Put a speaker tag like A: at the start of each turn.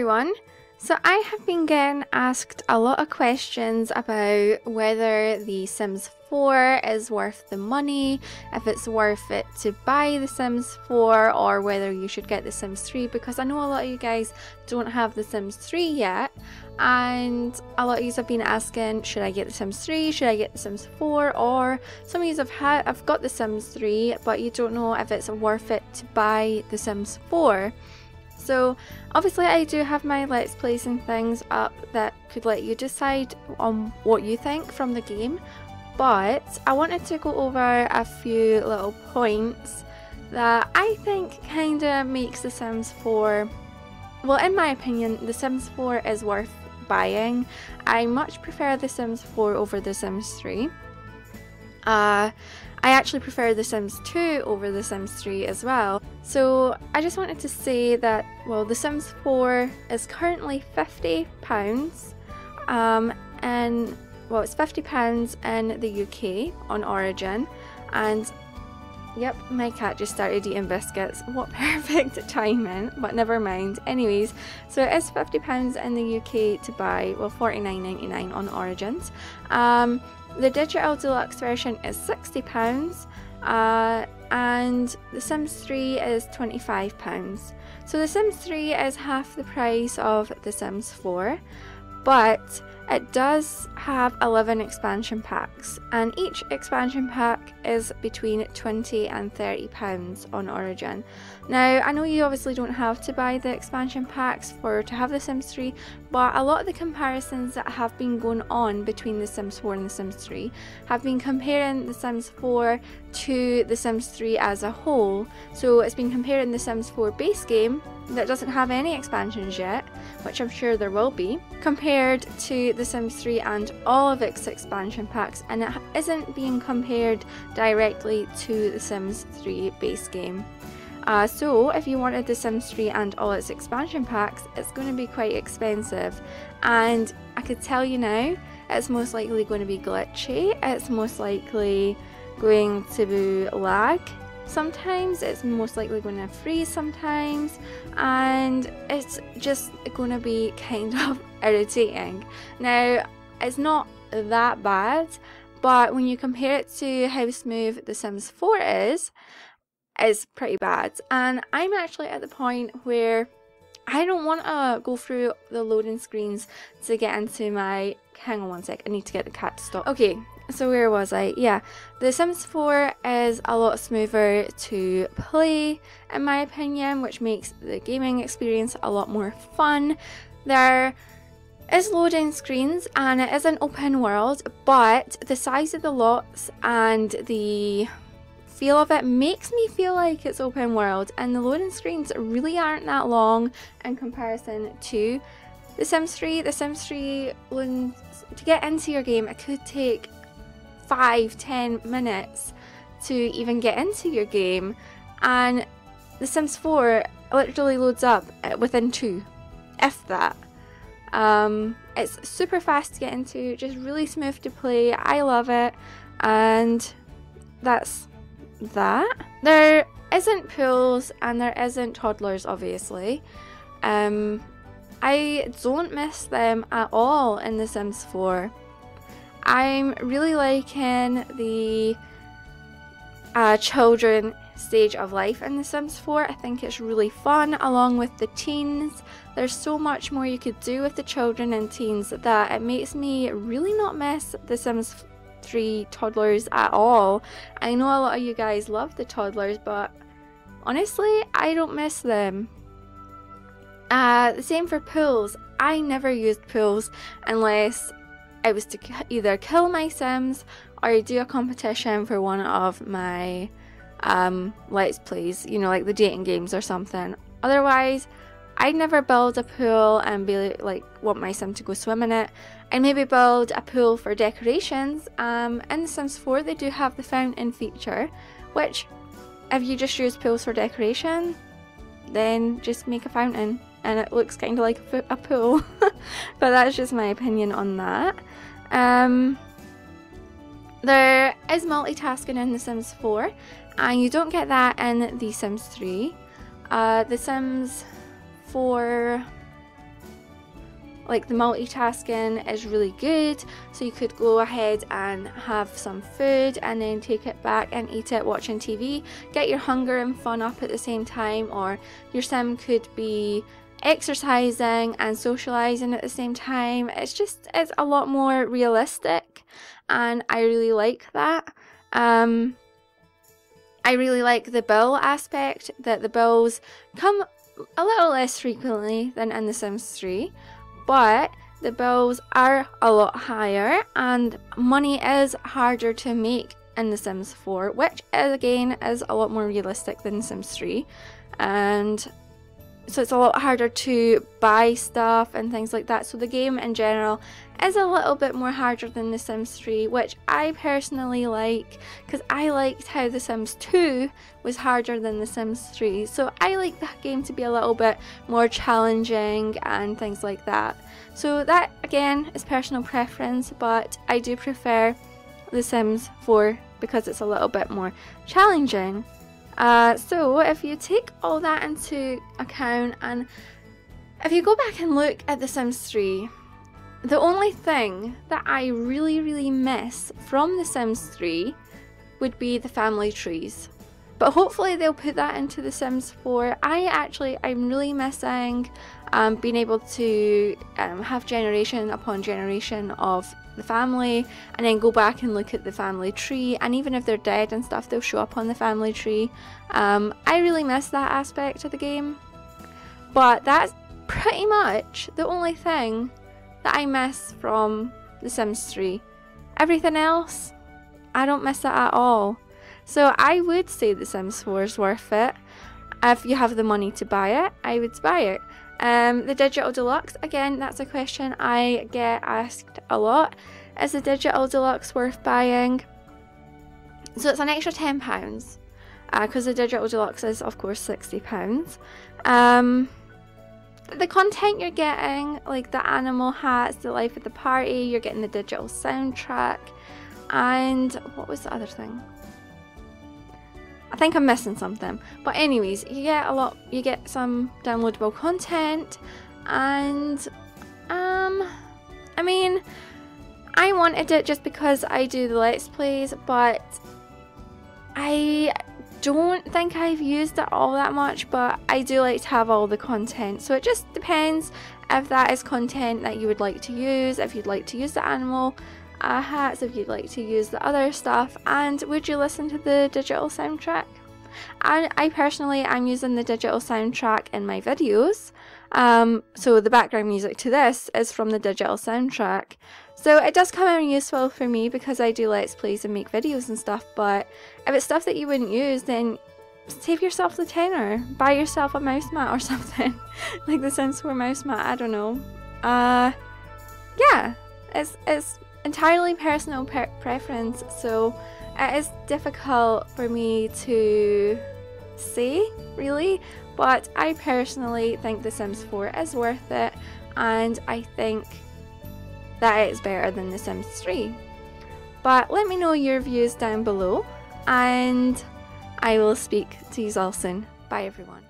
A: everyone. So I have been getting asked a lot of questions about whether The Sims 4 is worth the money, if it's worth it to buy The Sims 4, or whether you should get The Sims 3, because I know a lot of you guys don't have The Sims 3 yet, and a lot of you have been asking, should I get The Sims 3, should I get The Sims 4, or some of you have got The Sims 3 but you don't know if it's worth it to buy The Sims 4. So obviously I do have my Let's Plays and things up that could let you decide on what you think from the game, but I wanted to go over a few little points that I think kind of makes The Sims 4, well, in my opinion, The Sims 4 is worth buying. I much prefer The Sims 4 over The Sims 3. I actually prefer The Sims 2 over The Sims 3 as well. So I just wanted to say that, well, The Sims 4 is currently £50, and well, it's £50 in the UK on Origin, and yep, my cat just started eating biscuits. What perfect timing, but never mind. Anyways, so it is £50 in the UK to buy, well, £49.99 on Origins. The digital deluxe version is £60, and The Sims 3 is £25. So The Sims 3 is half the price of The Sims 4, but it does have 11 expansion packs, and each expansion pack is between £20 and £30 on Origin. Now, I know you obviously don't have to buy the expansion packs to have The Sims 3, but a lot of the comparisons that have been going on between The Sims 4 and The Sims 3 have been comparing The Sims 4 to The Sims 3 as a whole. So it's been comparing The Sims 4 base game that doesn't have any expansions yet, which I'm sure there will be, compared to The Sims 3 and all of its expansion packs, and it isn't being compared directly to The Sims 3 base game. So if you wanted The Sims 3 and all its expansion packs, it's going to be quite expensive, and I could tell you now, it's most likely going to be glitchy, it's most likely going to lag sometimes, it's most likely going to freeze sometimes, and it's just going to be kind of irritating. Now, it's not that bad, but when you compare it to how smooth The Sims 4 is, it's pretty bad. And I'm actually at the point where I don't want to go through the loading screens to get into my... Hang on one sec, I need to get the cat to stop. Okay, so where was I? Yeah, The Sims 4 is a lot smoother to play, in my opinion, which makes the gaming experience a lot more fun. There is loading screens and it is an open world, but the size of the lots and the feel of it makes me feel like it's open world, and the loading screens really aren't that long in comparison to The Sims 3. The Sims 3, to get into your game, it could take 5-10 minutes to even get into your game, and The Sims 4 literally loads up within 2, if that. It's super fast to get into, just really smooth to play. I love it, and that's that. There isn't pools and there isn't toddlers, obviously. I don't miss them at all in The Sims 4. I'm really liking the children stage of life in The Sims 4. I think it's really fun, along with the teens. There's so much more you could do with the children and teens that it makes me really not miss The Sims 3 toddlers at all. I know a lot of you guys love the toddlers, but honestly, I don't miss them. The same for pools. I never used pools unless I was to either kill my Sims or do a competition for one of my Let's Plays, you know, like the dating games or something. Otherwise, I'd never build a pool and be like want my Sim to go swim in it. I'd maybe build a pool for decorations. In The Sims 4 they do have the fountain feature, which if you just use pools for decoration, then just make a fountain and it looks kind of like a pool. But that's just my opinion on that. There is multitasking in The Sims 4, and you don't get that in The Sims 3. The Sims 4 Like the multitasking is really good, so you could go ahead and have some food and then take it back and eat it watching TV, get your hunger and fun up at the same time, or your sim could be exercising and socializing at the same time. It's a lot more realistic, and I really like that. I really like the bill aspect, that the bills come a little less frequently than in The Sims 3, but the bills are a lot higher and money is harder to make in The Sims 4, which again is a lot more realistic than Sims 3, and so it's a lot harder to buy stuff and things like that. So the game in general is a little bit more harder than The Sims 3, which I personally like, because I liked how The Sims 2 was harder than The Sims 3. So I like the game to be a little bit more challenging and things like that. So that again is personal preference, but I do prefer The Sims 4 because it's a little bit more challenging. So if you take all that into account, and if you go back and look at The Sims 3, the only thing that I really miss from The Sims 3 would be the family trees. But hopefully they'll put that into The Sims 4. I'm really missing being able to have generation upon generation of the family, and then go back and look at the family tree, and even if they're dead and stuff, they'll show up on the family tree. I really miss that aspect of the game, but that's pretty much the only thing that I miss from The Sims 3. Everything else, I don't miss it at all. So I would say The Sims 4 is worth it. If you have the money to buy it, I would buy it. The Digital Deluxe, again, that's a question I get asked a lot. Is the Digital Deluxe worth buying? So it's an extra £10, because the Digital Deluxe is of course £60. The content you're getting, like the animal hats, the life at the party, you're getting the digital soundtrack, and what was the other thing? I think I'm missing something, but anyways, you get some downloadable content, and I mean, I wanted it just because I do the Let's Plays, but I don't think I've used it all that much, but I do like to have all the content, so it just depends if that is content that you would like to use, if you'd like to use the animal hats, if you'd like to use the other stuff, and would you listen to the digital soundtrack? And I personally am using the digital soundtrack in my videos, so the background music to this is from the digital soundtrack, so it does come in useful for me because I do Let's Plays and make videos and stuff. But if it's stuff that you wouldn't use, then save yourself the tenner, buy yourself a mouse mat or something like the Sims 4 mouse mat, I don't know. Yeah, it's entirely personal preference, so it is difficult for me to say really, but I personally think The Sims 4 is worth it, and I think that it's better than The Sims 3. But let me know your views down below, and I will speak to you all soon. Bye everyone.